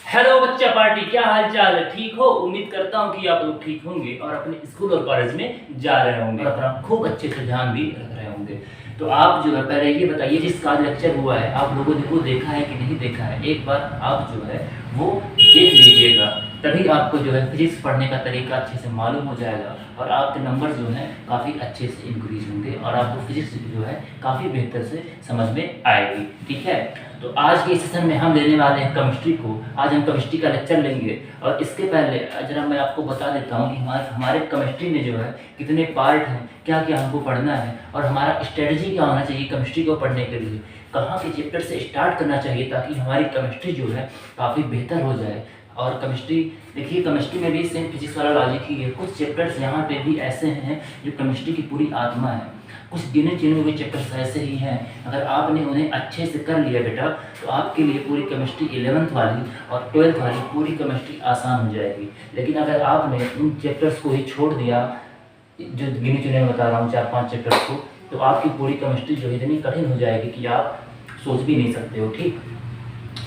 Hello बच्चा party, क्या हाल चाल है? ठीक हो? उम्मीद करता हूँ कि आप लोग ठीक होंगे और अपने स्कूल और कॉलेज में जा रहे होंगे और अपना खूब अच्छे से ध्यान भी रख रहे होंगे। तो आप जो है पहले ये बताइए, जिस का लेक्चर हुआ है आप लोगों ने वो देखा है कि नहीं देखा है? एक बार आप जो है वो देख लीजिएगा, तभी आपको जो है फिजिक्स पढ़ने का तरीका अच्छे से मालूम हो जाएगा और आपके नंबर जो हैं काफ़ी अच्छे से इंक्रीज होंगे और आपको फिजिक्स जो है काफ़ी बेहतर से समझ में आएगी। ठीक है, तो आज के सेशन में हम लेने वाले हैं केमिस्ट्री को। आज हम केमिस्ट्री का लेक्चर लेंगे और इसके पहले जरा मैं आपको बता देता हूँ कि हमारे केमिस्ट्री में जो है कितने पार्ट हैं, क्या क्या हमको पढ़ना है और हमारा स्ट्रेटजी क्या होना चाहिए केमिस्ट्री को पढ़ने के लिए, कहाँ के चैप्टर से स्टार्ट करना चाहिए ताकि हमारी केमिस्ट्री जो है काफ़ी बेहतर हो जाए। और केमिस्ट्री देखिए, केमिस्ट्री में भी सेम फिजिक्स वाला लॉजिक ही है। कुछ चैप्टर्स यहाँ पे भी ऐसे हैं जो केमिस्ट्री की पूरी आत्मा है, कुछ गिने चुने हुए चैप्टर्स ऐसे ही हैं। अगर आपने उन्हें अच्छे से कर लिया बेटा तो आपके लिए पूरी केमिस्ट्री 11th वाली और 12th वाली पूरी केमिस्ट्री आसान हो जाएगी। लेकिन अगर आपने उन चैप्टर्स को ही छोड़ दिया, जो गिने चुने में बता रहा हूँ 4-5 चैप्टर्स को, तो आपकी पूरी केमिस्ट्री जो है इतनी कठिन हो जाएगी कि आप सोच भी नहीं सकते हो। ठीक,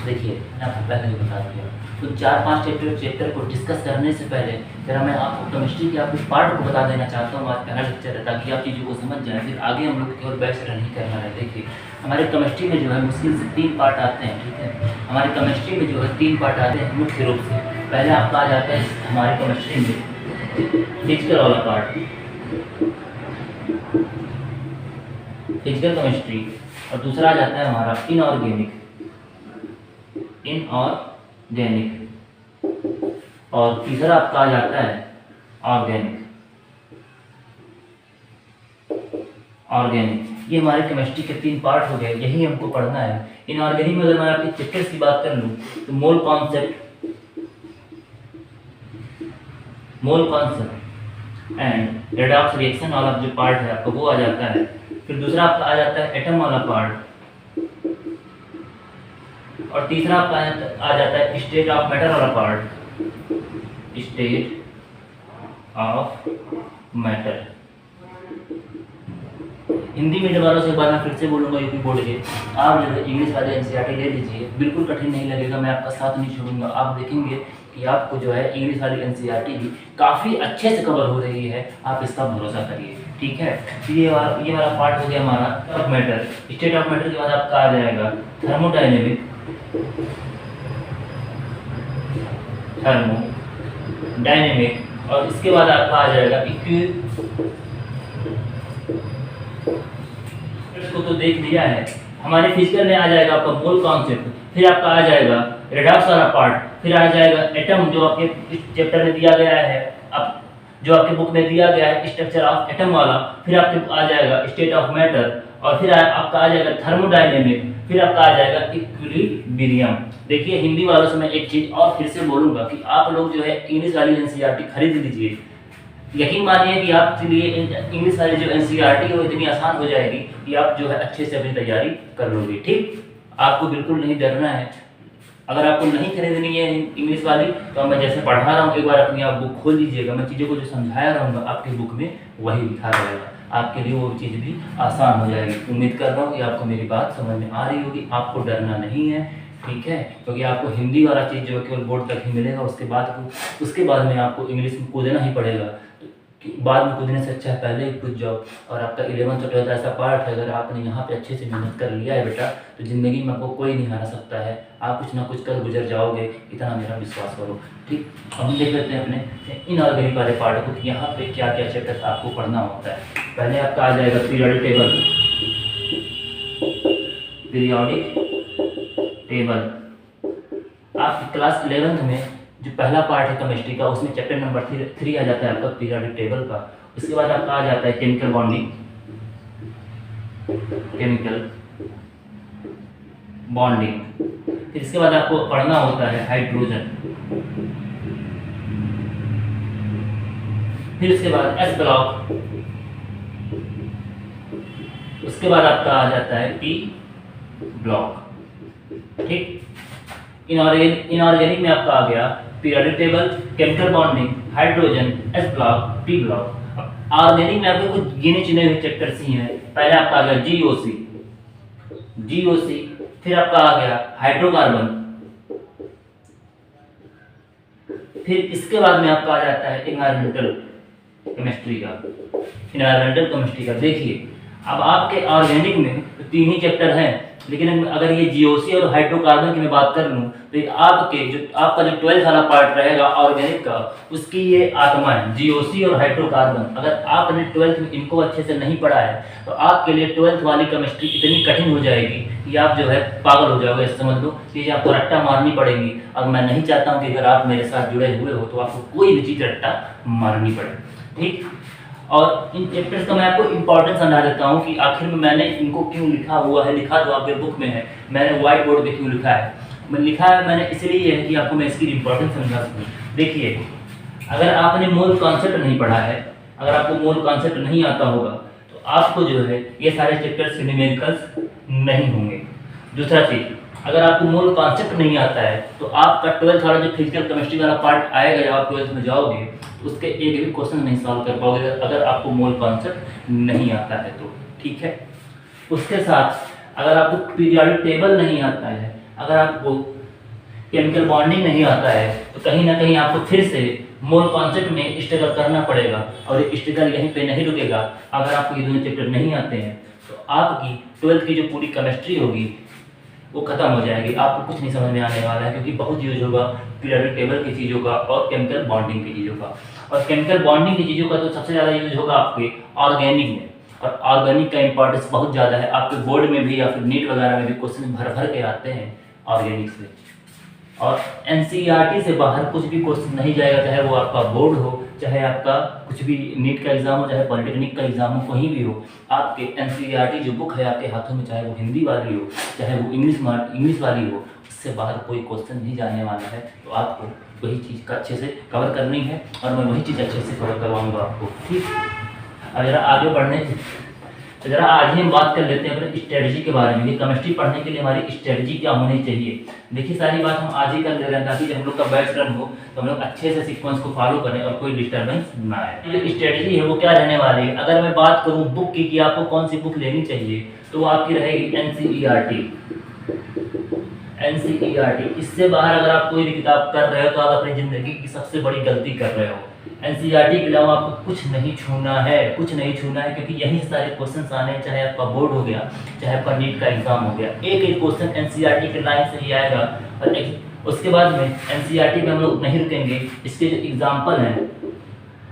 देखिए मैं आपको पहले ही बता दिया। तो 4-5 चैप्टर को डिस्कस करने से पहले जरा मैं आपको केमिस्ट्री के कुछ पार्ट को बता देना चाहता हूँ। आज पहला लेक्चर है ताकि आप चीज़ों को समझ जाएं, फिर आगे हम लोग केवल बैच नहीं करना है। देखिए हमारे केमिस्ट्री में जो है मुश्किल से 3 पार्ट आते हैं। ठीक है, हमारे केमिस्ट्री में जो है 3 पार्ट आते हैं मुख्य रूप से। पहले आपका आ जाता है हमारे केमिस्ट्री में फिजिकल वाला पार्ट, फिजिकल केमिस्ट्री, और दूसरा आ जाता है हमारा इनऑर्गेनिक, और तीसरा आपका आ जाता है ऑर्गेनिक। ये हमारे केमिस्ट्री के 3 पार्ट हो गए, यही हमको पढ़ना है। इनऑर्गेनिक में अगर मैं आपके चैप्टर्स की बात कर लूँ तो mole concept and redox reaction वाला जो पार्ट है आपका वो आ जाता है। फिर दूसरा आपका आ जाता है एटम वाला पार्ट, और तीसरा आपका आ जाता है स्टेट ऑफ मैटर वाला part, state of matter. Hindi medium वालों से एक बार मैं फिर से बोलूँगा, यूपी बोर्ड के, आप जो है इंग्लिश वाले एनसीईआरटी ले लीजिए, बिल्कुल कठिन नहीं लगेगा, मैं आपका साथ नहीं छोड़ूंगा। आप देखेंगे कि आपको जो है इंग्लिश वाली एनसीईआरटी भी काफ़ी अच्छे से कवर हो रही है, आप इसका भरोसा करिए। ठीक है, तो ये वाला पार्ट हो गया हमारा of matter. State of matter के बाद आपका आ जाएगा थर्मोडायनेमिक, और इसके बाद आपका आ जाएगा इसको तो देख लिया है। हमारे फिजिकल में आ जाएगा आपका मोल कॉन्सेप्ट, फिर आपका आ जाएगा रेडॉक्स वाला पार्ट, फिर आ जाएगा एटम जो आपके इस चैप्टर में दिया गया है, अब जो आपके बुक में दिया गया है स्ट्रक्चर ऑफ एटम वाला, फिर आपके आ जाएगा स्टेट ऑफ मैटर, और फिर आपका आ जाएगा थर्मोडायनेमिक, फिर आपका आ जाएगा इक्विलिब्रियम। देखिए हिंदी वालों से मैं एक चीज़ और फिर से बोलूँगा कि आप लोग जो है इंग्लिश वाली एनसीईआरटी खरीद लीजिए। यकीन मानिए कि आपके लिए इंग्लिश वाली जो एनसीईआरटी है वो इतनी आसान हो जाएगी कि आप जो है अच्छे से अपनी तैयारी कर लोगे। ठीक, आपको बिल्कुल नहीं डरना है। अगर आपको नहीं खरीदनी है इंग्लिश वाली तो मैं जैसे पढ़ा रहा हूँ एक बार अपनी आप बुक खोल लीजिएगा, मैं चीज़ों को जो समझाया रहूँगा आपकी बुक में वही लिखा रहेगा, आपके लिए वो चीज़ भी आसान हो जाएगी। उम्मीद कर रहा हूँ कि आपको मेरी बात समझ में आ रही होगी, आपको डरना नहीं है। ठीक है, क्योंकि आपको हिंदी वाला चीज़ जो है केवल बोर्ड तक ही मिलेगा, उसके बाद में आपको इंग्लिश में कूदना ही पड़ेगा। बाद में कूदने से अच्छा है पहले ही कूद जाओ। और आपका 11th और 12th ऐसा पार्ट है, अगर आपने यहाँ पे अच्छे से मेहनत कर लिया है बेटा तो ज़िंदगी में आपको कोई नहीं हरा सकता है, आप कुछ ना कुछ कर गुजर जाओगे, इतना मेरा विश्वास करो। ठीक, हम देख लेते हैं अपने इनऑर्गेनिक वाले पार्ट को कि यहाँ पे क्या क्या चैप्टर्स आपको पढ़ना होता है। पहले आपका आ जाएगा पीरियोडिक टेबल। आपकी क्लास 11th में जो पहला पार्ट है केमिस्ट्री का, उसमें चैप्टर नंबर 3 आ जाता है आपका पीरियोडिक टेबल का। उसके बाद आपका आ जाता है केमिकल बॉन्डिंग, फिर इसके बाद आपको पढ़ना होता है हाइड्रोजन, फिर उसके बाद एस ब्लॉक, उसके बाद आपका आ जाता है पी ब्लॉक। ठीक, इनऑर्गेनिक में आपका आ गया periodic table, chemical bonding, hydrogen, S block, P block. Organic में आपके कुछ गिने चुने हुए चैप्टर्स ही हैं। पहले आपका आ गया जीओसी, फिर आपका आ गया हाइड्रोकार्बन, फिर इसके बाद में आपका आ जाता है इन्वायरमेंटल केमिस्ट्री का। इन्वायरमेंटल केमिस्ट्री का देखिए, अब आपके ऑर्गेनिक में तो 3 ही चैप्टर हैं, लेकिन अगर ये जीओसी और हाइड्रोकार्बन की मैं बात कर लूँ तो आपका जो 12th वाला पार्ट रहेगा ऑर्गेनिक का, उसकी ये आत्मा है जीओसी और हाइड्रोकार्बन। अगर आपने 12th में इनको अच्छे से नहीं पढ़ा है तो आपके लिए 12th वाली केमिस्ट्री इतनी कठिन हो जाएगी कि आप जो है पागल हो जाओगे, समझ लो। चीज़ें आपको रट्टा मारनी पड़ेगी, और मैं नहीं चाहता हूँ कि अगर आप मेरे साथ जुड़े हुए हो तो आपको कोई भी चीज़ रट्टा मारनी पड़े, ठीक। और इन चैप्टर्स का मैं आपको इंपॉर्टेंस समझा देता हूँ कि आखिर में मैंने इनको क्यों लिखा हुआ है। लिखा तो आपके बुक में है, मैंने व्हाइट बोर्ड पे क्यों लिखा है। लिखा है मैंने इसलिए है कि आपको मैं इसकी इंपॉर्टेंस समझा सकूँ। देखिए, अगर आपने मूल कॉन्सेप्ट नहीं पढ़ा है, अगर आपको मूल कॉन्सेप्ट नहीं आता होगा तो आपको जो है ये सारे चैप्टर्स के न्यूमेरिकल्स नहीं होंगे। दूसरा चीज़, अगर आपको मूल कॉन्सेप्ट नहीं आता है तो आपका 12th वाला जो फिजिकल केमिस्ट्री वाला पार्ट आएगा, जब आप 12th में जाओगे तो उसके एक भी क्वेश्चन नहीं सॉल्व कर पाओगे अगर आपको मूल कॉन्सेप्ट नहीं आता है तो, ठीक है। उसके साथ अगर आपको पीरियोडिक टेबल नहीं आता है, अगर आपको केमिकल बॉन्डिंग नहीं आता है, तो कहीं ना कहीं आपको फिर से मूल कॉन्सेप्ट में स्ट्रगल करना पड़ेगा। और ये स्ट्रगल यहीं पे नहीं रुकेगा। अगर आपको ये दोनों चैप्टर नहीं आते हैं तो आपकी 12th की जो पूरी केमिस्ट्री होगी वो खत्म हो जाएगी, आपको कुछ नहीं समझ में आने वाला है, क्योंकि बहुत यूज होगा पीरियोडिक टेबल की चीज़ों का और केमिकल बॉन्डिंग की चीज़ों का। और केमिकल बॉन्डिंग की चीज़ों का तो सबसे ज़्यादा यूज होगा आपके ऑर्गेनिक में, और ऑर्गेनिक का इंपॉर्टेंस बहुत ज़्यादा है। आपके बोर्ड में भी या फिर नीट वगैरह में भी क्वेश्चन भर भर के आते हैं ऑर्गेनिक से। और एनसीईआरटी से बाहर कुछ भी क्वेश्चन नहीं जाएगा, चाहे वो आपका बोर्ड हो, चाहे आपका कुछ भी नीट का एग्जाम हो, चाहे पॉलिटेक्निक का एग्जाम हो, कहीं भी हो, आपके एनसीईआरटी जो बुक है आपके हाथों में, चाहे वो हिंदी वाली हो, चाहे वो इंग्लिश वाली हो, उससे बाहर कोई क्वेश्चन नहीं जाने वाला है। तो आपको वही चीज़ का अच्छे से कवर करनी है, और मैं वही चीज़ अच्छे से कवर करवाऊँगा आपको, ठीक। अब जरा आगे बढ़ने तो जरा आज ही हम बात कर लेते हैं अपने स्ट्रेटजी के बारे में कि केमिस्ट्री पढ़ने के लिए हमारी स्ट्रेटजी क्या होनी चाहिए। देखिए, सारी बात हम आज ही कर ले रहे हैं ताकि जब हम लोग का बैच रन हो तो हम लोग अच्छे से सीक्वेंस को फॉलो करें और कोई डिस्टर्बेंस ना आए। जो स्ट्रेटजी है वो क्या रहने वाली है, अगर मैं बात करूँ बुक की कि आपको कौन सी बुक लेनी चाहिए, तो वो आपकी रहेगी एनसीईआरटी। इससे बाहर अगर आप कोई भी किताब कर रहे हो तो आप अपनी ज़िंदगी की सबसे बड़ी गलती कर रहे हो। एनसीईआरटी के अलावा आपको कुछ नहीं छूना है, कुछ नहीं छूना है, क्योंकि यही सारे क्वेश्चन आने हैं, चाहे आपका बोर्ड हो गया, चाहे आपका नीट का एग्जाम हो गया, एक एक क्वेश्चन एनसीईआरटी के लाइन से ही आएगा। और उसके बाद में एनसीईआरटी में हम लोग नहीं रुकेंगे, इसके जो एग्जाम्पल हैं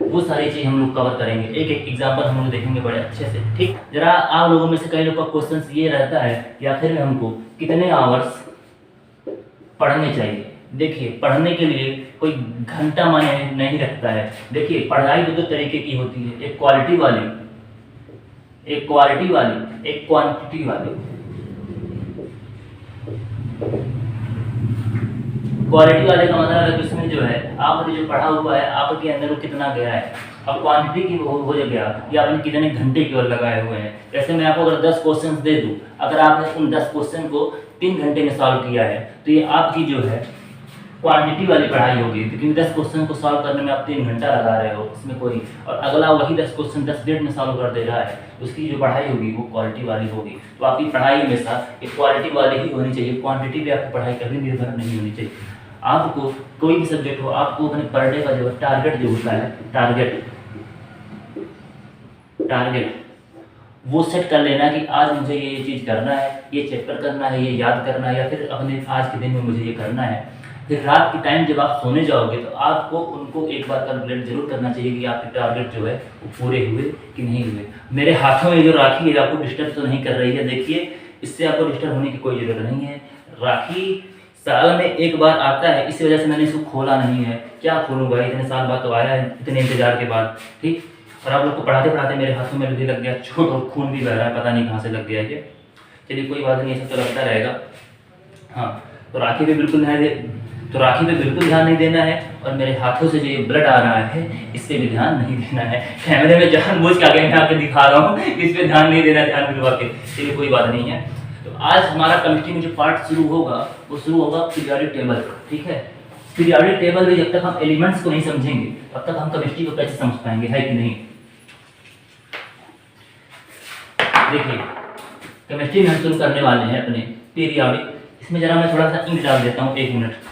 वो सारी चीज़ हम लोग कवर करेंगे, एक एक एग्जाम्पल हम लोग देखेंगे बड़े अच्छे से, ठीक। जरा आप लोगों में से कई लोग का क्वेश्चन ये रहता है कि आखिर में हमको कितने आवर्स पढ़ने चाहिए। देखिए, पढ़ने के लिए कोई घंटा मायने नहीं रखता है। देखिए, पढ़ाई दो तरीके की होती है, एक क्वालिटी वाली, एक क्वांटिटी वाली। क्वालिटी वाले का मतलब है कि उसमें जो है आपने जो पढ़ा हुआ है आपके अंदर वो कितना गया है। अब क्वांटिटी की हो गया कि आपने कितने घंटे की ओर लगाए हुए हैं। जैसे मैं आपको अगर 10 क्वेश्चन दे दूं, अगर आपने उन 10 क्वेश्चन को 3 घंटे में सॉल्व किया है तो ये आपकी जो है क्वांटिटी वाली पढ़ाई होगी, क्योंकि 10 क्वेश्चन को सॉल्व करने में आप 3 घंटा लगा रहे हो उसमें कोई, और अगला वही 10 क्वेश्चन 10 मिनट में सॉल्व कर दे रहा है, उसकी जो पढ़ाई होगी वो क्वालिटी वाली होगी। तो आपकी पढ़ाई हमेशा एक क्वालिटी वाली ही होनी चाहिए, क्वांटिटी पे आपकी पढ़ाई कभी निर्भर नहीं होनी चाहिए। आपको कोई भी सब्जेक्ट हो, आपको अपने पर डे का जो टारगेट जो होता है, टारगेट वो सेट कर लेना कि आज मुझे ये चीज़ करना है, ये चैप्टर करना है, ये याद करना है, या फिर अपने आज के दिन में मुझे ये करना है। फिर रात के टाइम जब आप सोने जाओगे तो आपको उनको एक बार कैलकुलेट जरूर करना चाहिए कि आपके टारगेट जो है वो पूरे हुए कि नहीं हुए। मेरे हाथों में जो राखी है आपको डिस्टर्ब तो नहीं कर रही है, देखिए इससे आपको डिस्टर्ब होने की कोई ज़रूरत नहीं है। राखी साल में एक बार आता है, इसी वजह से मैंने इसको खोला नहीं है। क्या खोलूँ भाई, इतने साल बाद तो आया है, इतने इंतजार के बाद, ठीक। और आप लोग को पढ़ाते पढ़ाते मेरे हाथों में भी लग गया चोट और खून भी बह रहा है, पता नहीं कहाँ से लग गया है। चलिए कोई बात नहीं, ये सब तो लगता रहेगा। हाँ, तो राखी पे बिल्कुल ध्यान नहीं देना है, और मेरे हाथों से जो ये ब्लड आ रहा है इस पर भी ध्यान नहीं देना है। कैमरे में जानबूझ के आगे मैं आपको दिखा रहा हूँ, इस पर ध्यान नहीं देना, ध्यान दिलवा के। चलिए कोई बात नहीं है। तो आज हमारा केमिस्ट्री में जो पार्ट शुरू होगा वो शुरू होगा पीरियोडिक टेबल, ठीक है। पीरियोडिक टेबल में जब तक हम एलिमेंट्स को नहीं समझेंगे तब तक हम केमिस्ट्री को कैसे समझ पाएंगे, है कि नहीं। देखिए, केमिस्ट्री में हम शुरू करने वाले हैं अपने पीरियोडिक। इसमें जरा मैं थोड़ा सा इंक डाल देता हूँ, 1 मिनट।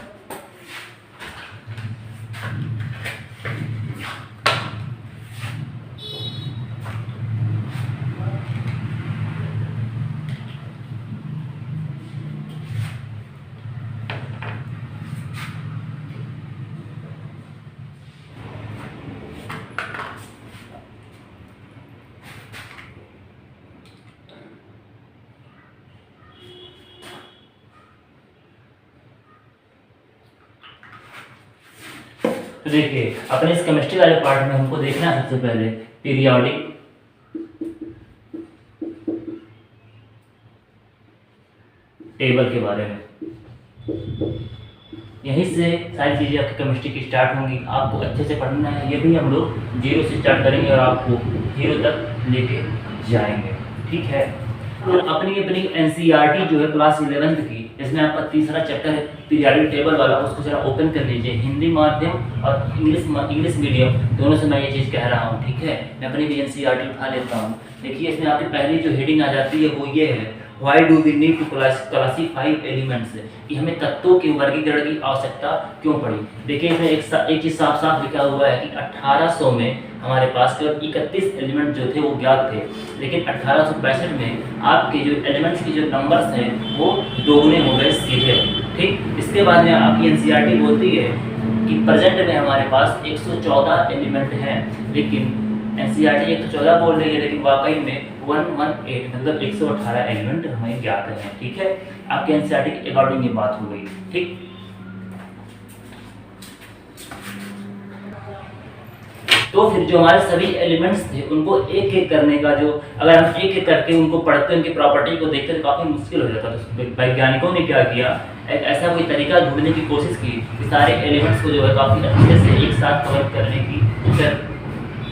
तो देखिए अपने इस केमिस्ट्री वाले पार्ट में हमको देखना है सबसे पहले पीरियोडिक टेबल के बारे में। यहीं से सारी चीज़ें आपकी केमिस्ट्री की स्टार्ट होंगी। आपको अच्छे से पढ़ना है, ये भी हम लोग 0 से स्टार्ट करेंगे और आपको हीरो तक लेके जाएंगे, ठीक है। तो अपनी अपनी एनसीईआरटी जो है क्लास 11th की, इसमें आपका तीसरा चैप्टर है पीरियोडिक टेबल वाला, उसको जरा ओपन कर लीजिए। हिंदी माध्यम और इंग्लिश मीडियम दोनों से मैं ये चीज़ कह रहा हूँ, ठीक है। मैं अपनी भी एनसीईआरटी उठा लेता हूँ। देखिए इसमें आपकी पहली जो हेडिंग आ जाती है वो ये है, why do we need to classify elements, कि हमें तत्वों के वर्गीकरण की आवश्यकता क्यों पड़ी। देखिए इसमें एक चीज़ साफ साफ लिखा हुआ है कि 1800 में हमारे पास केवल 31 एलिमेंट जो थे वो ज्ञात थे, लेकिन 1865 में आपके जो एलिमेंट्स के जो नंबर्स हैं वो दोगुने हो गए सीधे, ठीक। इसके बाद में आपकी एनसीईआरटी बोलती है कि प्रेजेंट में हमारे पास 114 एलिमेंट हैं, लेकिन एनसीईआरटी 114 बोल रही है लेकिन वाकई में 118 मतलब 118 एलिमेंट हमें ज्ञात हैं, ठीक है। आपके एनसीईआरटी के अकॉर्डिंग ये बात हो गई, ठीक। तो फिर जो हमारे सभी एलिमेंट्स थे उनको एक एक करने का, जो अगर हम एक एक करके उनको पढ़ते उनकी प्रॉपर्टी को देखते तो काफ़ी मुश्किल हो जाता। तो वैज्ञानिकों ने क्या किया, एक ऐसा कोई तरीका ढूंढने की कोशिश की कि सारे एलिमेंट्स को जो है काफ़ी अच्छे से एक साथ कवर करने की।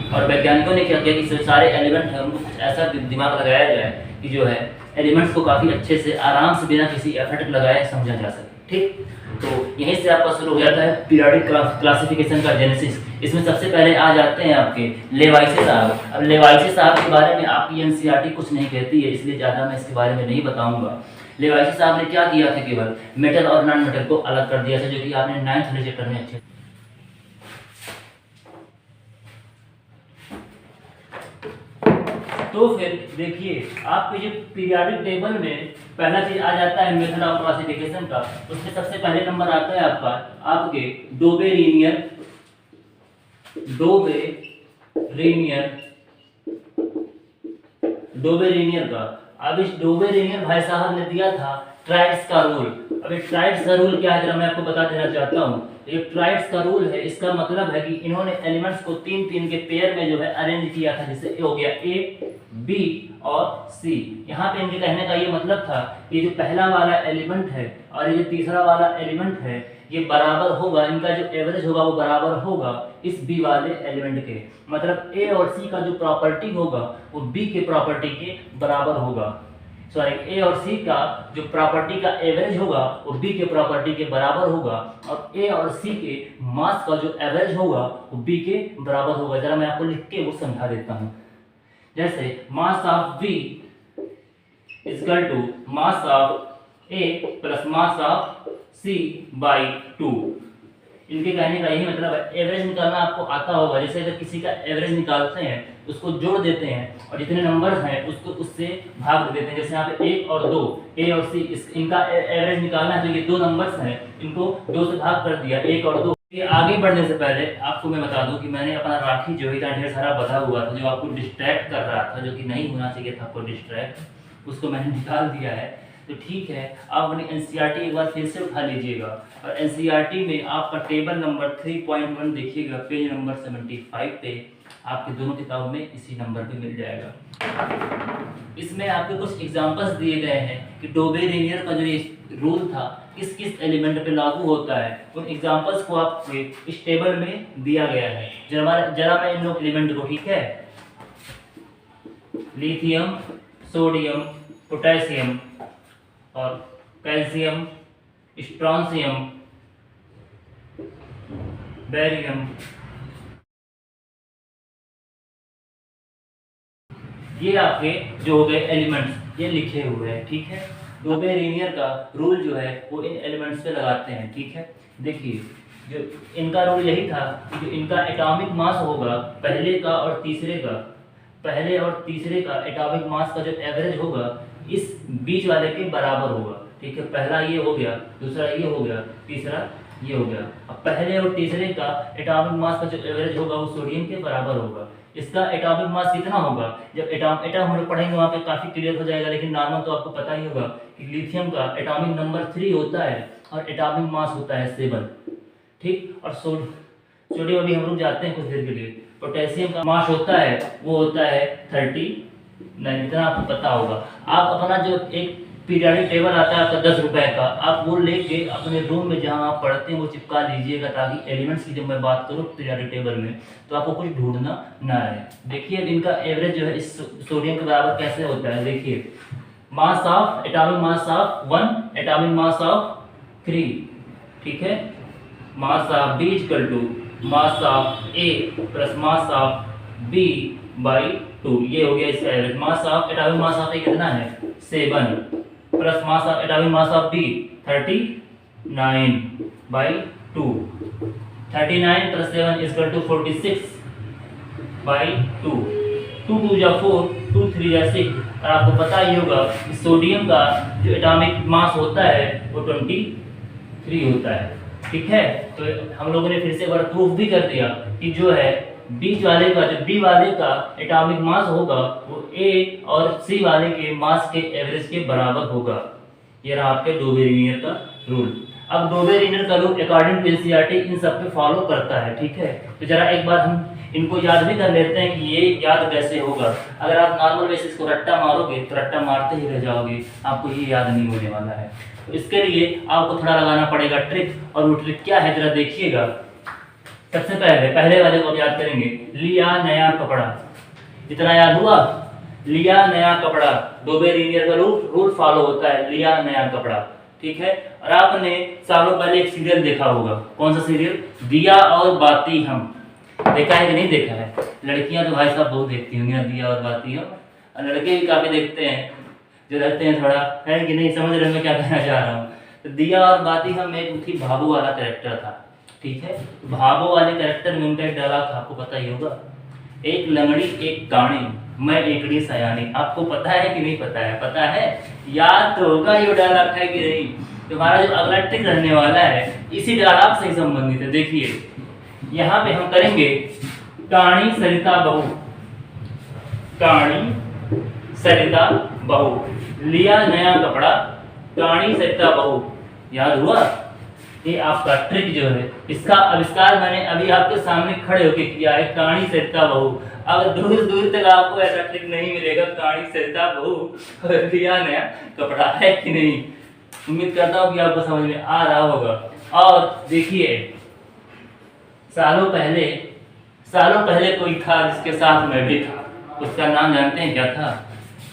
और वैज्ञानिकों ने क्या किया कि जो सारे एलिमेंट हैं उनको कुछ ऐसा दिमाग लगाया जाए कि जो है एलिमेंट्स को काफ़ी अच्छे से आराम से बिना किसी एफर्ट लगाए समझा जा सके, ठीक। तो यहीं से आपका शुरू हो जाता है पीरियोडिक क्लासिफिकेशन का जेनेसिस। इसमें सबसे पहले आ जाते हैं आपके लेवाइसे साहब। अब लेवाइसे साहब के बारे में आपकी एनसीईआरटी कुछ नहीं कहती है, इसलिए ज़्यादा मैं इसके बारे में नहीं बताऊंगा। लेवाइसे साहब ने क्या किया था, केवल मेटल और नॉन मेटल को अलग कर दिया था, जो कि आपने 9th वाले चैप्टर में अच्छे। तो फिर देखिए आपके जो पीरियोडिक टेबल में पहला चीज आ जाता है मेथड ऑफ क्लासिफिकेशन का। उसमें सबसे पहले नंबर आता है आपका आपके डोबेरेनियर का। अब इस डोबेरेनियर भाई साहब ने दिया था ट्राइड्स का रूल। अब ये ट्राइड्स का रूल क्या है जरा मैं आपको बता देना चाहता हूँ। ये ट्राइड्स का रूल है, इसका मतलब है कि इन्होंने एलिमेंट्स को 3-3 के पेयर में जो है अरेंज किया था, जैसे हो गया ए, बी और सी। यहाँ पे इनके कहने का ये मतलब था कि जो पहला वाला एलिमेंट है और ये जो तीसरा वाला एलिमेंट है ये बराबर होगा, इनका जो एवरेज होगा वो बराबर होगा इस बी वाले एलिमेंट के। मतलब ए और सी का जो प्रॉपर्टी होगा वो बी के प्रॉपर्टी के बराबर होगा। सॉरी, ए और सी का जो प्रॉपर्टी का एवरेज होगा वो बी के प्रॉपर्टी के बराबर होगा, और ए और सी के मास का जो एवरेज होगा वो बी के बराबर होगा। जरा मैं आपको लिख के वो समझा देता हूँ। जैसे mass of B equal to mass of A plus mass of C by 2। इनके कहने का यही मतलब है। एवरेज निकालना आपको आता होगा, जैसे अगर किसी का एवरेज निकालते हैं उसको जोड़ देते हैं और जितने नंबर्स हैं उसको उससे भाग देते हैं। जैसे यहाँ पे 1 और 2, ए और सी, इनका एवरेज निकालना है तो ये 2 नंबर्स हैं, इनको 2 से भाग कर दिया, 1 और 2। ये आगे बढ़ने से पहले आपको मैं बता दूं कि मैंने अपना राखी जो इतना ढेर सारा बधा हुआ था, जो आपको डिस्ट्रैक्ट कर रहा था, जो कि नहीं होना चाहिए था आपको डिस्ट्रैक्ट, उसको मैंने निकाल दिया है। तो ठीक है, आप अपनी एनसीईआरटी एक बार फिर से उठा लीजिएगा और एनसीईआरटी में आपका टेबल नंबर 3.1 देखिएगा, पेज नंबर 75 पे आपके दोनों किताबों में इसी नंबर पे मिल जाएगा। इसमें आपके कुछ एग्जांपल्स दिए गए हैं कि डोबेरेनियर का जो ये रूल था किस किस एलिमेंट पे लागू होता है। उन एग्जांपल्स को आपके इस टेबल में दिया गया है। जरा मैं इन लोग एलिमेंट को, ठीक है, लिथियम, सोडियम, पोटेशियम और कैल्शियम, स्ट्रोंशियम, बेरियम, ये आपके जो हो गए एलिमेंट्स ये लिखे हुए हैं, ठीक है। डोबेरेनियर का रूल जो है वो इन एलिमेंट्स पे लगाते हैं, ठीक है। देखिए जो इनका रूल यही था कि जो इनका एटॉमिक मास होगा पहले और तीसरे का एटॉमिक मास का जो एवरेज होगा इस बीच वाले के बराबर होगा, ठीक है। पहला ये हो गया, दूसरा ये हो गया, तीसरा ये हो गया। अब पहले और तीसरे का एटॉमिक मास का जो एवरेज होगा वो सोडियम के बराबर होगा। इसका एटॉमिक मास कितना होगा, जब एटम हम लोग पढ़ेंगे वहाँ पे काफ़ी क्लियर हो जाएगा, लेकिन नॉर्मल तो आपको पता ही होगा कि लिथियम का एटॉमिक नंबर 3 होता है और एटॉमिक मास होता है 7, ठीक। और सोडियम अभी हम रुक जाते हैं कुछ देर के लिए। पोटेशियम का मास होता है वो होता है 39, इतना आपको पता होगा। आप अपना जो एक पीरियडिक टेबल आता है आपका 10 रुपए का, आप वो लेके अपने रूम में जहाँ आप पढ़ते हैं वो चिपका लीजिएगा, ताकि एलिमेंट्स की जब मैं बात करूँ पीरियडिक टेबल में तो आपको कुछ ढूंढना ना रहे। देखिए अब इनका एवरेज जो है इस सोडियम के बराबर कैसे होता है। देखिए mass of atomic mass of 1, atomic mass of 3, ठीक है। Mass of B equal to mass of A plus mass of B by 2, ये हो गया इसका average. Mass of atomic mass of A कितना है 7 plus mass of atomic mass of B 39 by 2, 39 plus 7 equal to 46 by 2, 2 2 जा 4, 2 3 जा 6। और आपको पता ही होगा कि सोडियम का जो एटॉमिक मास होता है वो 23 होता है, ठीक है। तो हम लोगों ने फिर से एक बार प्रूफ भी कर दिया कि जो है बीच वाले का जो बी वाले का एटॉमिक मास होगा वो ए और सी वाले के मास के एवरेज के बराबर होगा। ये रहा आपके डोबेरिनियर का रूल। अब डोबेरिनियर का रूल अकॉर्डिंग टू एनसीईआरटी इन सब पे फॉलो करता है, ठीक है। तो जरा एक बार हम इनको याद भी कर लेते हैं कि ये याद कैसे होगा। अगर आप नॉर्मल बेसिस को रट्टा मारोगे तो रट्टा मारते ही रह जाओगे, आपको ये याद नहीं होने वाला है। तो इसके लिए आपको थोड़ा लगाना पड़ेगा ट्रिक, और वो ट्रिक क्या है जरा देखिएगा। सबसे पहले वाले को हम याद करेंगे, लिया नया कपड़ा। इतना याद हुआ, लिया नया कपड़ा। डोबेरिनियर का रूल फॉलो होता है, लिया नया कपड़ा, ठीक है। और आपने सालों पहले एक सीरियल देखा होगा, कौन सा सीरियल, दिया और बाती हम। देखा है कि नहीं देखा है? लड़कियां तो भाई साहब बहुत देखती होंगी दिया और बाती हम, और लड़के भी काफी देखते हैं जो रहते हैं थोड़ा, है कि नहीं, समझ रहे मैं क्या कहना चाह रहा हूँ। तो दिया और बाती हम एक थी भाभो वाला कैरेक्टर था, ठीक है। भाभो वाले कैरेक्टर में उनका एक डायलॉग था, आपको पता ही होगा, एक लंगड़ी एक गाड़ी मैं एकड़ी सयानी। आपको पता है कि नहीं पता है? पता है, याद तो होगा ये डायलॉग है कि नहीं। तुम्हारा जो अगला ट्रिक रहने वाला है इसी डायलॉग से संबंधित है। देखिए यहाँ पे हम करेंगे काणी सरिता बहू, काणी सरिता बहू, लिया नया कपड़ा, काणी सरिता बहू। याद हुआ? ये आपका ट्रिक जो है इसका आविष्कार मैंने अभी आपके सामने खड़े होकर किया है, काणी सरिता बहू। अगर दूर दूर तक आपको ऐसा ट्रिक नहीं मिलेगा, काणी सरिता बहू और लिया नया कपड़ा, है कि नहीं। उम्मीद करता हूँ कि आपको समझ में आ रहा होगा। और देखिए सालों पहले कोई था जिसके साथ मैं भी था, उसका नाम जानते हैं क्या था?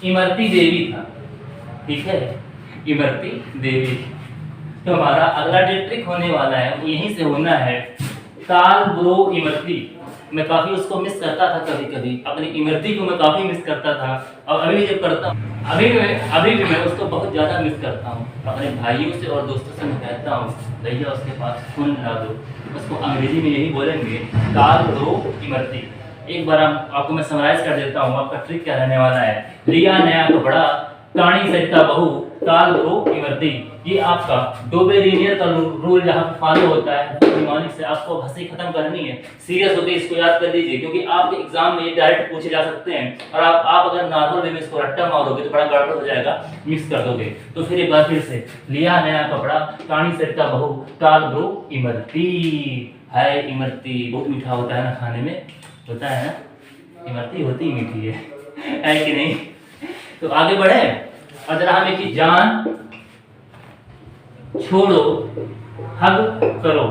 इमरती देवी था, ठीक है, इमरती देवी। तो हमारा अगला जो ट्रिक होने वाला है वो यहीं से होना है, काल ब्रो इमरती। मैं काफ़ी उसको मिस करता था, कभी कभी अपनी इमरती को मैं काफ़ी मिस करता था, और अभी भी जब करता हूँ अभी भी मैं उसको बहुत ज़्यादा मिस करता हूँ। अपने भाइयों से और दोस्तों से मैं कहता हूँ भैया उसके पास फोन ला दो, उसको अंग्रेजी में यही बोलेंगे, काल ब्रो इमरती। एक बार आपको मैं समराइज कर देता हूँ, आपका ट्रिक क्या रहने वाला है, लिया नया कपड़ा, काणी सरिता बहू, काल ब्रो इमरती। ये आपका डोबेरिनियर का रूल जहाँ पे फॉलो होता है, निमानिक से आपको हंसी खत्म करनी है, सीरियस होकर इसको याद कर लीजिए, क्योंकि आपके एग्जाम में ये डायरेक्ट पूछे जा सकते हैं। और आप अगर नॉर्मल वे में इसको रट्टा मारोगे तो बड़ा गड़बड़ हो जाएगा, मिक्स कर दोगे। तो फिर एक बार फिर से, लिया नया कपड़ा, काणी सरिता बहू, काल ब्रो इमरती। है इमरती बहुत मीठा होता है ना, खाने में होता है ना, इमरती होती ही मीठी है कि नहीं। तो आगे बढ़े और जरा हमें कि जान छोड़ो हग करो,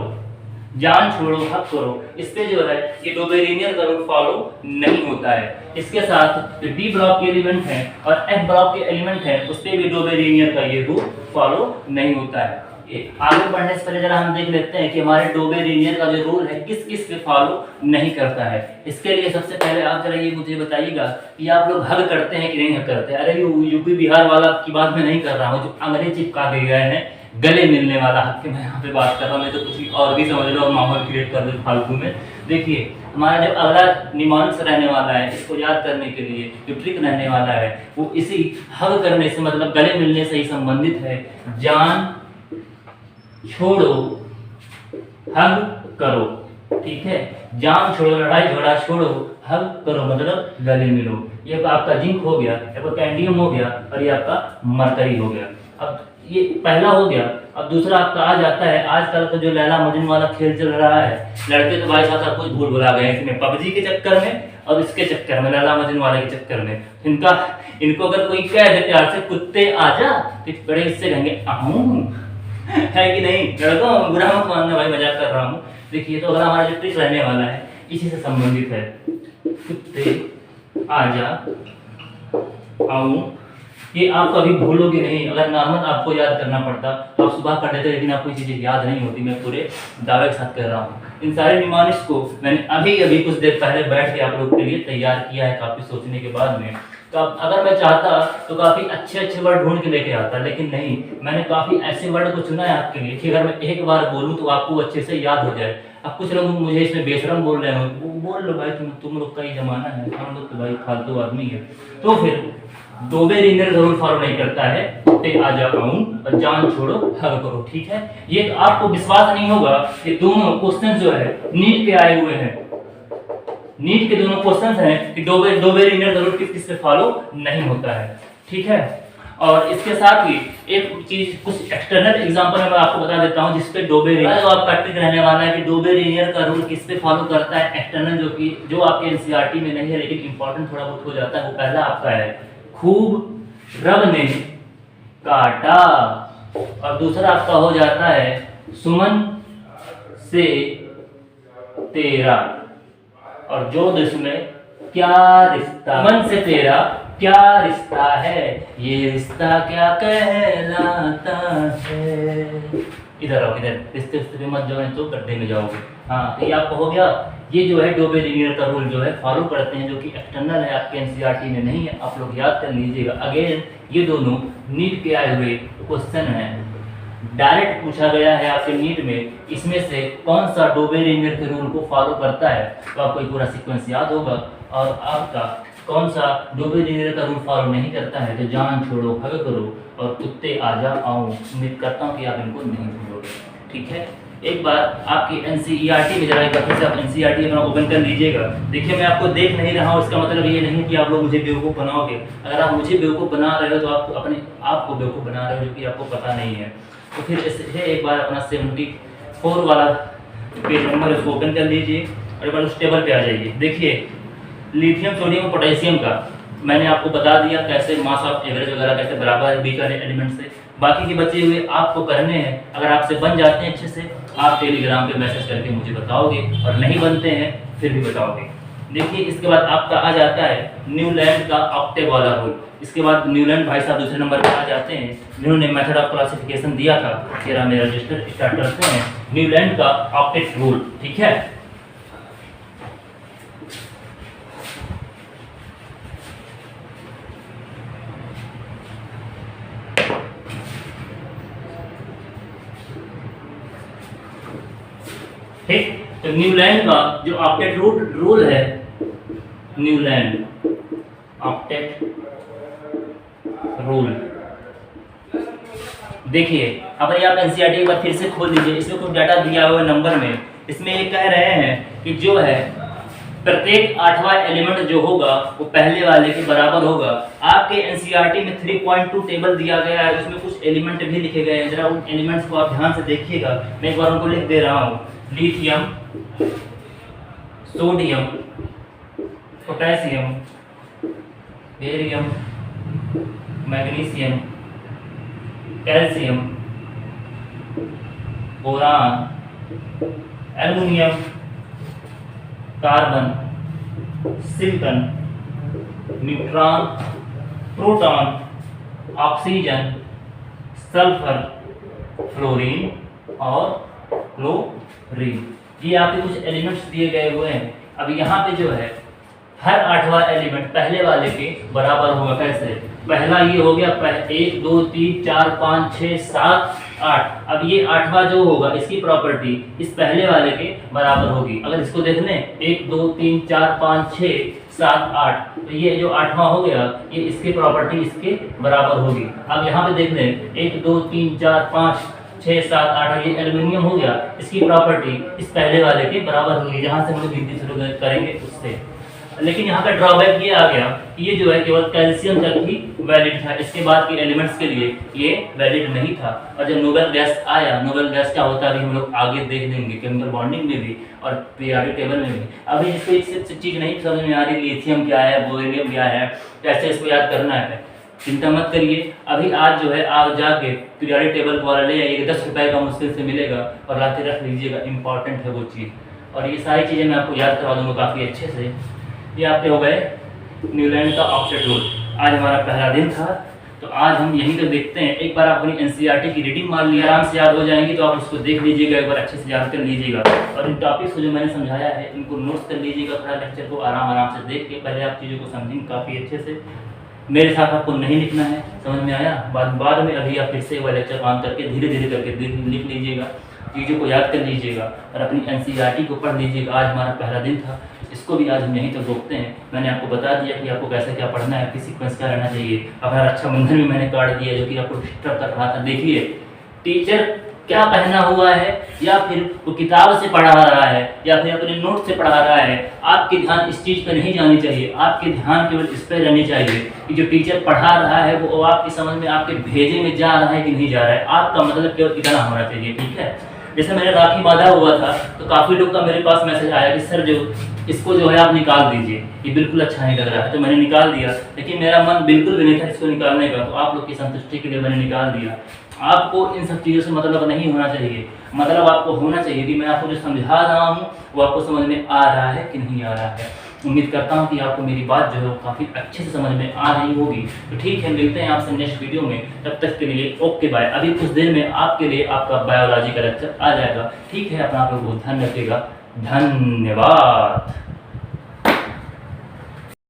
जान छोड़ो हग करो। इस पे जो है ये डोबेरिनियर का रूल फॉलो नहीं होता है। इसके साथ जो डी ब्लॉक के एलिमेंट हैं और एफ ब्लॉक के एलिमेंट हैं उस पे भी डोबेरिनियर का ये रूल फॉलो नहीं होता है। आगे बढ़ने से पहले जरा हम देख लेते हैं कि हमारे डोबेरिनियर का जो रूल है किस किस पे फॉलो नहीं करता है। इसके लिए सबसे पहले आप जरा ये मुझे बताइएगा कि आप लोग हग करते हैं कि नहीं हग करते हैं। अरे यूपी बिहार वाला की बात मैं नहीं कर रहा हूँ, जो अंग्रेज चिपका के गए हैं गले मिलने वाला हक के मैं यहाँ पे बात कर रहा हूँ, नहीं तो कुछ और भी समझ लो और माहौल क्रिएट कर दो फालतू में। देखिए हमारा जो अगला निमांस रहने वाला है, इसको याद करने के लिए जो ट्रिक रहने वाला है वो इसी हग करने से मतलब गले मिलने से ही संबंधित है। जान छोड़ो हग करो, ठीक है, जान छोड़ो, लड़ाई झगड़ा छोड़ो, हग करो मतलब गले मिलो। ये आपका जिंक हो गया, आपका कैंडियम हो गया और ये आपका मरकरी हो गया। अब ये पहला हो गया। अब दूसरा आपका आ जाता है, आजकल का जो लैला मजनू वाला खेल चल रहा है, लड़के तो भाई साहब कुछ भूल भुला गए इसमें, पबजी के चक्कर में और इसके चक्कर में, लैला मजनू वाले के चक्कर में। इनको अगर कोई कह दे प्यार से कुत्ते आजा, तो बड़े इससे कहेंगे आहूं। है कि नहीं लड़कों, बुरा मत मानना भाई, मजाक कर रहा हूँ। देखिए तो अगर हमारा जो ट्रिक रहने वाला है इसी से संबंधित है। कुत्ते आजा, आऊं, ये आप कभी भूलोगे नहीं। अगर नॉर्मल आपको याद करना पड़ता तो आप सुबह कर देते, लेकिन आपको ये चीज़ें याद नहीं होती। मैं पूरे दावे के साथ कह रहा हूँ। इन सारे निमानिश को मैंने अभी कुछ देर पहले बैठ के आप लोग के लिए तैयार किया है, काफ़ी सोचने के बाद में। तो अगर मैं चाहता तो काफ़ी अच्छे वर्ड ढूंढ के लेके आता, लेकिन नहीं, मैंने काफ़ी ऐसे वर्ड को चुना है आपके लिए कि अगर मैं एक बार बोलूँ तो आपको अच्छे से याद हो जाए। अब कुछ लोग मुझे इसमें बेशरम बोल रहे हो, बोल लो भाई, तुम लोग का ही जमाना है, हम लोग तो भाई फालतू आदमी है। तो फिर दोबे रिंगर जरूर फॉलो नहीं करता है, कुत्ते आ जा आऊं और जान छोड़ो हग करो, ठीक है। ये आपको विश्वास नहीं होगा कि दोनों क्वेश्चन जो है नीट के आए हुए हैं, नीट के दोनों क्वेश्चन हैं कि दोबे रिंगर जरूर किस से फॉलो नहीं होता है, ठीक है। और इसके साथ ही एक चीज, कुछ एक्सटर्नल एग्जांपल मैं आपको बता देता हूं जिसपे डोबे रिंगर, जो आपका ट्रिक रहने वाला है कि डोबे रिंगर का रूल किस पे फॉलो करता है एक्सटर्नल, जो आपके एनसीईआरटी में नहीं है लेकिन इंपॉर्टेंट थोड़ा बहुत हो जाता है। वो पहला आपका है, खूब रब ने काटा, और दूसरा आपका हो जाता है सुमन से तेरा, और जो इसमें क्या रिश्ता, मन से तेरा क्या रिश्ता है, ये रिश्ता क्या कहलाता है। इधर आओ, इधर, रिश्ते पे मत जाओ तो गड्ढे में जाओगे। हाँ, तो ये आपको हो गया। ये जो है डोबे रिंगर का रूल जो है फॉलो करते हैं, जो कि एक्सटर्नल है, आपके एनसीईआरटी में नहीं है, आप लोग याद कर लीजिएगा। अगेन ये दोनों नीट के आए हुए क्वेश्चन हैं, डायरेक्ट पूछा गया है आपके नीट में, इसमें से कौन सा डोबे रिंगर के रूल को फॉलो करता है, तो आपको पूरा सीक्वेंस याद होगा। और आपका कौन सा डोबे रिंगर का रूल फॉलो नहीं करता है, तो जान छोड़ो हग करो और कुत्ते आजा आऊं। उम्मीद करता हूँ कि आप इनको नहीं भूलोगे, ठीक है। एक बार आपकी एनसीईआरटी में जरा एक बार फिर से आप एनसीईआरटी अपना ओपन कर लीजिएगा। देखिए मैं आपको देख नहीं रहा हूँ, इसका मतलब ये नहीं कि आप लोग मुझे बेवकूफ़ बनाओगे। अगर आप मुझे बेवकूफ़ बना रहे हो तो आप अपने आप को बेवकूफ़ बना रहे हो, जो कि आपको पता नहीं है। तो फिर इसे एक बार अपना 74 वाला पेज नंबर इसको ओपन कर लीजिए और एक बार उस टेबल पे आ जाइए। देखिए लिथियम, सोडियम और पोटेशियम का मैंने आपको बता दिया कैसे मास ऑफ एवरेज वगैरह कैसे बराबर है बी का एलिमेंट से। बाकी के बचे हुए आपको करने हैं, अगर आपसे बन जाते हैं अच्छे से आप टेलीग्राम पे मैसेज करके मुझे बताओगे, और नहीं बनते हैं फिर भी बताओगे। देखिए इसके बाद आपका आ जाता है न्यूलैंड का ऑक्टेव वाला रूल। इसके बाद न्यूलैंड भाई साहब दूसरे नंबर पर आ जाते हैं, जिन्होंने मेथड ऑफ क्लासिफिकेशन दिया था, तेरा मेरा रजिस्टर स्टार्ट करते हैं न्यूलैंड का ऑक्टेट रूल, ठीक है। ठीक, तो न्यूलैंड का जो ऑक्टेट रूल है, न्यूलैंड ऑक्टेट रूल, देखिए अब आप एनसीईआरटी एक बार फिर से खोल लीजिए। इसमें कुछ डाटा दिया हुआ है नंबर में, इसमें ये कह रहे हैं कि जो है प्रत्येक 8वां एलिमेंट जो होगा वो पहले वाले के बराबर होगा। आपके एनसीईआरटी में 3.2 टेबल दिया गया है, उसमें कुछ एलिमेंट भी लिखे गए हैं, जरा उन एलिमेंट्स को आप ध्यान से देखिएगा। मैं एक बार उनको लिख दे रहा हूँ, lithium, sodium, potassium, barium, magnesium, calcium, boron, aluminium, carbon, silicon, neutron, proton, oxygen, sulphur, fluorine और क्लोरीन, ये आपके कुछ एलिमेंट्स दिए गए हुए हैं। अब यहाँ पे जो है हर 8वां एलिमेंट पहले वाले के बराबर होगा। कैसे? पहला ये हो गया 1 2 3 4 5 6 7 8। अब ये 8वां जो होगा इसकी प्रॉपर्टी इस पहले वाले के बराबर होगी। अगर इसको देख लें 1 2 3 4 5 6 7 8, तो ये जो 8वां हो गया ये इसकी प्रॉपर्टी इसके बराबर होगी। अब यहाँ पे देख लें 1 2 3 4 5 6 7 8, ये एल्युमिनियम हो गया, इसकी प्रॉपर्टी इस पहले वाले के बराबर होगी। जहाँ से हम लोग गिनती शुरू करेंगे उससे। लेकिन यहाँ का ड्रॉबैक ये आ गया कि ये जो है केवल कैल्शियम तक ही वैलिड था, इसके बाद के एलिमेंट्स के लिए ये वैलिड नहीं था। और जब नोबेल गैस आया, नोबेल गैस क्या होता है अभी हम लोग आगे देख लेंगे, केमिकल बॉन्डिंग में भी और पीरियोडिक टेबल में भी। अभी जिसको एक चीज़ नहीं समझ में आ रही, लिथियम क्या है, बोरेनियम क्या है, कैसे इसको याद करना है, चिंता मत करिए। अभी आज जो है आप जाके पीरियोडिक टेबल वाला ले आइए, 10 रुपये का मुश्किल से मिलेगा और लाके रख लीजिएगा, इंपॉर्टेंट है वो चीज़। और ये सारी चीज़ें मैं आपको याद करवा दूँगा काफ़ी अच्छे से। ये आपके हो गए न्यूलैंड का ऑक्टेट रूल। आज हमारा पहला दिन था, तो आज हम यहीं तक देखते हैं। एक बार आप अपनी एनसीईआरटी की रीडिंग मार ली, आराम से याद हो जाएंगी, तो आप उसको देख लीजिएगा, एक बार अच्छे से याद कर लीजिएगा। और इन टॉपिक्स को जो मैंने समझाया है इनको नोट्स कर लीजिएगा, थोड़ा लेक्चर को आराम से देख के पहले आप चीज़ों को समझेंगे काफ़ी अच्छे से। मेरे साथ आपको नहीं लिखना है, समझ में आया? बाद में अभी आप फिर से वह लेक्चर ऑन करके धीरे धीरे करके लिख लीजिएगा, चीज़ों को याद कर लीजिएगा और अपनी एनसीईआरटी को पढ़ लीजिएगा। आज हमारा पहला दिन था, इसको भी आज हम यहीं तक रोकते हैं। मैंने आपको बता दिया कि आपको कैसे क्या पढ़ना है, किस सीक्वेंस क्या रहना चाहिए। अपना रक्षाबंधन भी मैंने काट दिया जो कि आपको डिस्टर्ब कर रहा था। देखिए टीचर क्या पहना हुआ है, या फिर वो किताब से पढ़ा रहा है, या फिर अपने नोट से पढ़ा रहा है, आपके ध्यान इस चीज़ पर नहीं जानी चाहिए। आपके ध्यान केवल इस पर रहनी चाहिए कि जो टीचर पढ़ा रहा है वो आपकी समझ में, आपके भेजे में जा रहा है कि नहीं जा रहा है। आपका मतलब केवल इतना होना चाहिए, ठीक है? जैसे मैंने राखी बांधा हुआ था तो काफ़ी लोग का मेरे पास मैसेज आया कि सर जो इसको जो है आप निकाल दीजिए, ये बिल्कुल अच्छा नहीं लग रहा है। तो मैंने निकाल दिया, लेकिन मेरा मन बिल्कुल भी नहीं था इसको निकालने का, तो आप लोग की संतुष्टि के लिए मैंने निकाल दिया। आपको इन सब चीज़ों से मतलब नहीं होना चाहिए। मतलब आपको होना चाहिए कि मैं आपको जो समझा रहा हूँ वो आपको समझ में आ रहा है कि नहीं आ रहा है। उम्मीद करता हूँ कि आपको मेरी बात जो है वो काफ़ी अच्छे से समझ में आ रही होगी। तो ठीक है, मिलते हैं आपसे नेक्स्ट वीडियो में, तब तक के लिए ओके बाय। अभी कुछ देर में आपके लिए आपका बायोलॉजी का लेक्चर आ जाएगा, ठीक है? अपना आप लोग ध्यान रखिएगा, धन्यवाद।